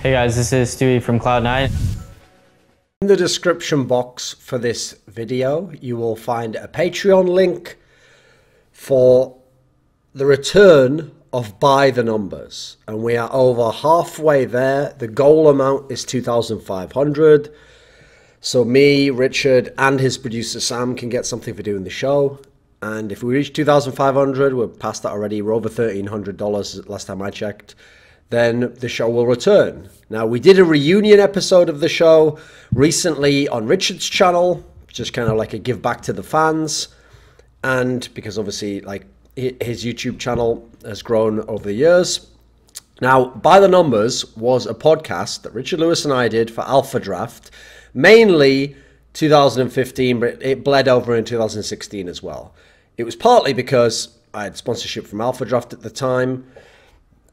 Hey guys, this is Stewie from Cloud9. In the description box for this video, you will find a Patreon link for the return of By the Numbers. And we are over halfway there. The goal amount is 2,500. So me, Richard, and his producer Sam can get something for doing the show. And if we reach 2,500, we're past that already. We're over $1,300 last time I checked. Then the show will return. Now, we did a reunion episode of the show recently on Richard's channel, just kind of like a give back to the fans. And because obviously, like, his YouTube channel has grown over the years. Now, By the Numbers was a podcast that Richard Lewis and I did for Alpha Draft, mainly 2015, but it bled over in 2016 as well. It was partly because I had sponsorship from Alpha Draft at the time,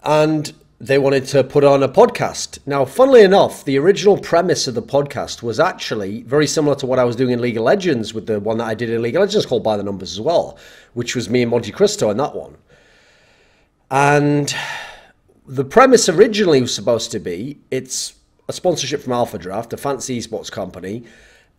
and they wanted to put on a podcast. Now, funnily enough, the original premise of the podcast was actually very similar to what I was doing in League of Legends with the one that I did in League of Legends called By the Numbers as well, which was me and Monte Cristo in that one. And the premise originally was supposed to be, it's a sponsorship from Alpha Draft, a fancy esports company.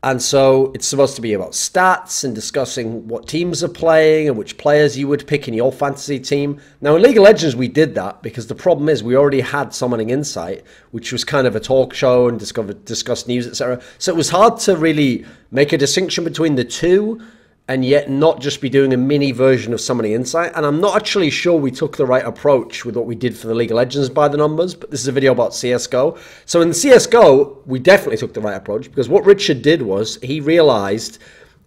And so it's supposed to be about stats and discussing what teams are playing and which players you would pick in your fantasy team. Now, in League of Legends, we did that because the problem is we already had Summoning Insight, which was kind of a talk show and discuss news, etc. So it was hard to really make a distinction between the two and yet not just be doing a mini version of Summoning Insight. And I'm not actually sure we took the right approach with what we did for the League of Legends By the Numbers, but this is a video about CSGO. So in CSGO, we definitely took the right approach because what Richard did was he realized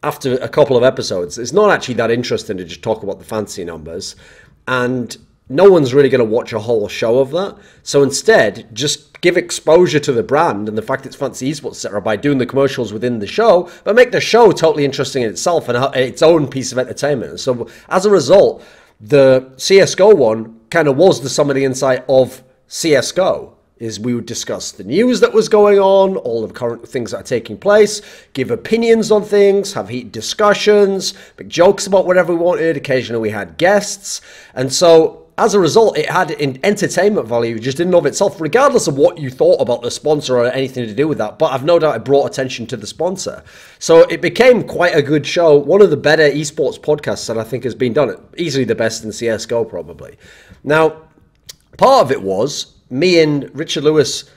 after a couple of episodes, it's not actually that interesting to just talk about the fantasy numbers. And no one's really going to watch a whole show of that. So instead, just give exposure to the brand and the fact it's fantasy esports, etc. by doing the commercials within the show, but make the show totally interesting in itself and its own piece of entertainment. So as a result, the CSGO one kind of was the Summoning Insight of CSGO. Is we would discuss the news that was going on, all the current things that are taking place, give opinions on things, have heated discussions, make jokes about whatever we wanted. Occasionally we had guests. And so as a result, it had an entertainment value just in and of itself, regardless of what you thought about the sponsor or anything to do with that. But I've no doubt it brought attention to the sponsor. So it became quite a good show. One of the better esports podcasts that I think has been done. Easily the best in CSGO, probably. Now, part of it was me and Richard Lewis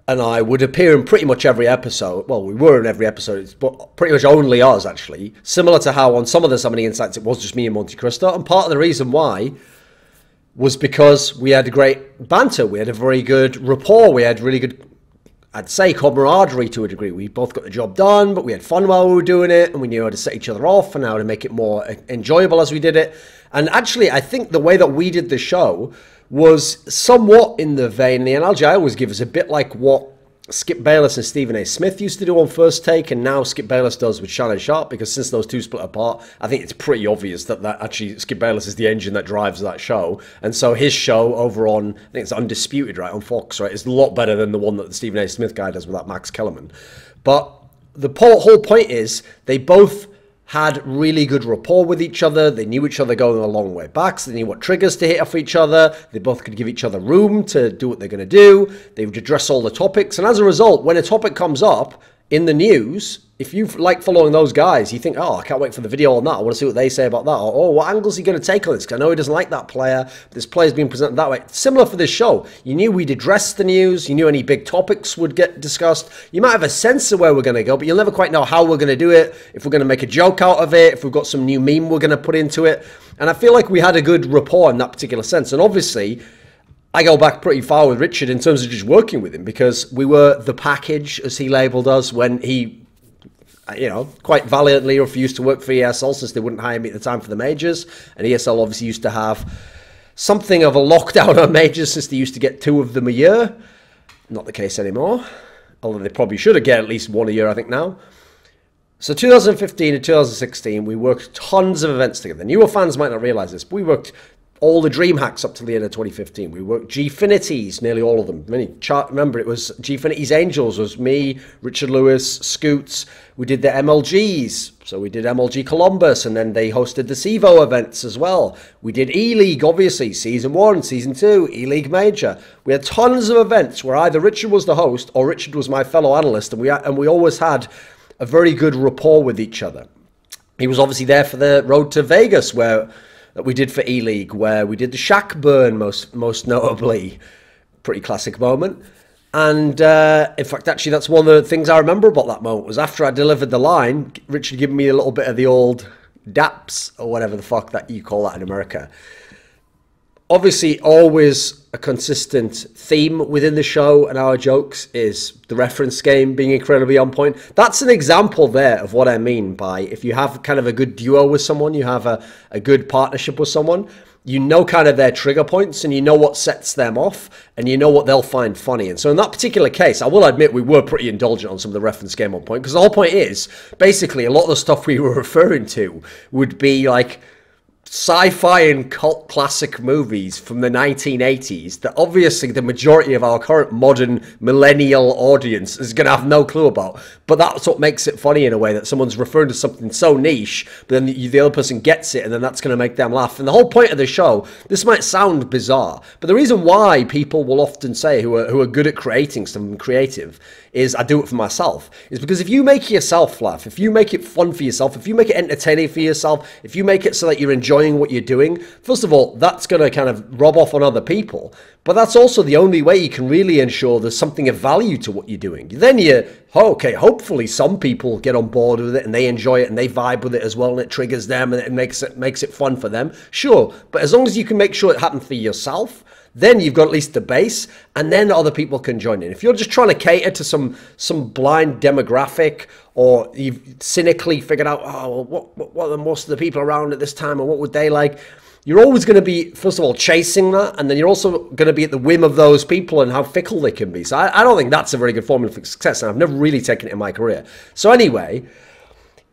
and I would appear in pretty much every episode. Well, we were in every episode, but pretty much only us, actually. Similar to how on some of the Summoning Insights, it was just me and Monte Cristo. And part of the reason why was because we had great banter. We had a very good rapport. We had really good, I'd say, camaraderie to a degree. We both got the job done, but we had fun while we were doing it, and we knew how to set each other off and how to make it more enjoyable as we did it. And actually, I think the way that we did the show was somewhat in the vein, the analogy I always give is a bit like what Skip Bayless and Stephen A. Smith used to do on First Take, and now Skip Bayless does with Shannon Sharp, because since those two split apart, I think it's pretty obvious that actually Skip Bayless is the engine that drives that show. And so his show over on, I think it's Undisputed, right, on Fox, right, is a lot better than the one that the Stephen A. Smith guy does with that Max Kellerman. But the whole point is they both had really good rapport with each other. They knew each other going a long way back, so they knew what triggers to hit off each other. They both could give each other room to do what they're going to do. They would address all the topics. And as a result, when a topic comes up in the news, if you like following those guys, you think, oh, I can't wait for the video on that. I want to see what they say about that. Or, oh, what angle is he going to take on this? Because I know he doesn't like that player. But this player's being presented that way. Similar for this show. You knew we'd address the news. You knew any big topics would get discussed. You might have a sense of where we're going to go, but you'll never quite know how we're going to do it, if we're going to make a joke out of it, if we've got some new meme we're going to put into it. And I feel like we had a good rapport in that particular sense. And obviously, I go back pretty far with Richard in terms of just working with him, because we were the package, as he labelled us, when he, you know, quite valiantly refused to work for ESL since they wouldn't hire me at the time for the majors. And ESL obviously used to have something of a lockdown on majors since they used to get 2 of them a year. Not the case anymore, although they probably should have get at least 1 a year, I think, now. So 2015 to 2016, we worked tons of events together. Newer fans might not realise this, but we worked all the Dreamhacks up to the end of 2015. We worked Gfinities, nearly all of them. Remember, it was Gfinities Angels, was me, Richard Lewis, Scoots. We did the MLGs, so we did MLG Columbus, and then they hosted the CEVO events as well. We did E-League, obviously, Season 1, Season 2, E-League Major. We had tons of events where either Richard was the host or Richard was my fellow analyst, and we always had a very good rapport with each other. He was obviously there for the Road to Vegas, that we did for E-League, where we did the Shack Burn, most notably. Pretty classic moment. And in fact, actually, that's one of the things I remember about that moment, was after I delivered the line, Richard gave me a little bit of the old daps, or whatever the fuck that you call that in America. Obviously, always a consistent theme within the show and our jokes is the reference game being incredibly on point. That's an example there of what I mean by, if you have kind of a good duo with someone, you have a good partnership with someone, you know kind of their trigger points, and you know what sets them off, and you know what they'll find funny. And so in that particular case, I will admit we were pretty indulgent on some of the reference game on point, because the whole point is, basically, a lot of the stuff we were referring to would be like sci-fi and cult classic movies from the 1980s that obviously the majority of our current modern millennial audience is going to have no clue about. But that's what makes it funny in a way, that someone's referring to something so niche, but then the other person gets it, and then that's going to make them laugh. And the whole point of the show, this might sound bizarre, but the reason why people will often say, who are good at creating something creative, is I do it for myself, is because if you make yourself laugh, if you make it fun for yourself, if you make it entertaining for yourself, if you make it so that you're enjoying what you're doing, first of all, that's going to kind of rub off on other people. But that's also the only way you can really ensure there's something of value to what you're doing. Then hopefully some people get on board with it and they enjoy it and they vibe with it as well, and it triggers them and it makes it fun for them. Sure, but as long as you can make sure it happens for yourself, then you've got at least the base, and then other people can join in. If you're just trying to cater to some blind demographic, or you've cynically figured out, oh, well, what are most of the people around at this time, or what would they like? You're always going to be, first of all, chasing that, and then you're also going to be at the whim of those people and how fickle they can be. So I don't think that's a very good formula for success, and I've never really taken it in my career. So anyway,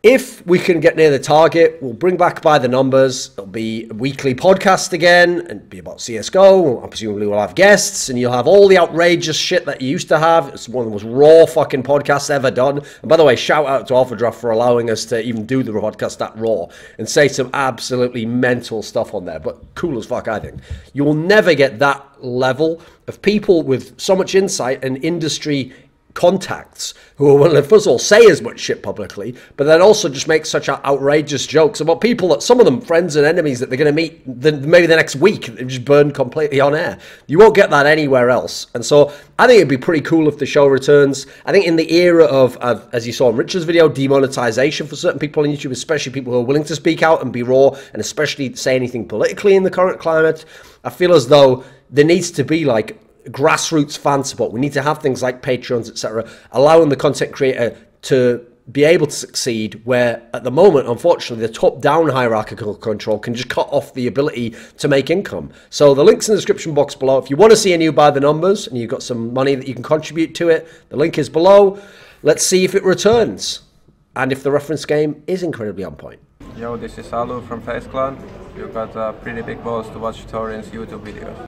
if we can get near the target, we'll bring back By the Numbers. It'll be a weekly podcast again, and be about CSGO. Presumably we'll have guests, and you'll have all the outrageous shit that you used to have. It's one of the most raw fucking podcasts ever done. And by the way, shout out to Alpha Draft for allowing us to even do the podcast that raw and say some absolutely mental stuff on there, but cool as fuck, I think. You will never get that level of people with so much insight and industry contacts who are willing to, first of all, say as much shit publicly, but then also just make such outrageous jokes about people that, some of them friends and enemies, that they're going to meet maybe the next week, and just burn completely on air. You won't get that anywhere else. And so I think it'd be pretty cool if the show returns. I think in the era of as you saw in Richard's video, demonetization for certain people on YouTube, especially people who are willing to speak out and be raw, and especially say anything politically in the current climate, I feel as though there needs to be like grassroots fan support. We need to have things like Patreons, etc., allowing the content creator to be able to succeed, where at the moment, unfortunately, the top-down hierarchical control can just cut off the ability to make income. So the link's in the description box below. If you want to see a new By the Numbers and you've got some money that you can contribute to it, the link is below. Let's see if it returns, and if the reference game is incredibly on point. Yo, this is Alu from FaceClan. You've got pretty big balls to watch Thorin's YouTube videos.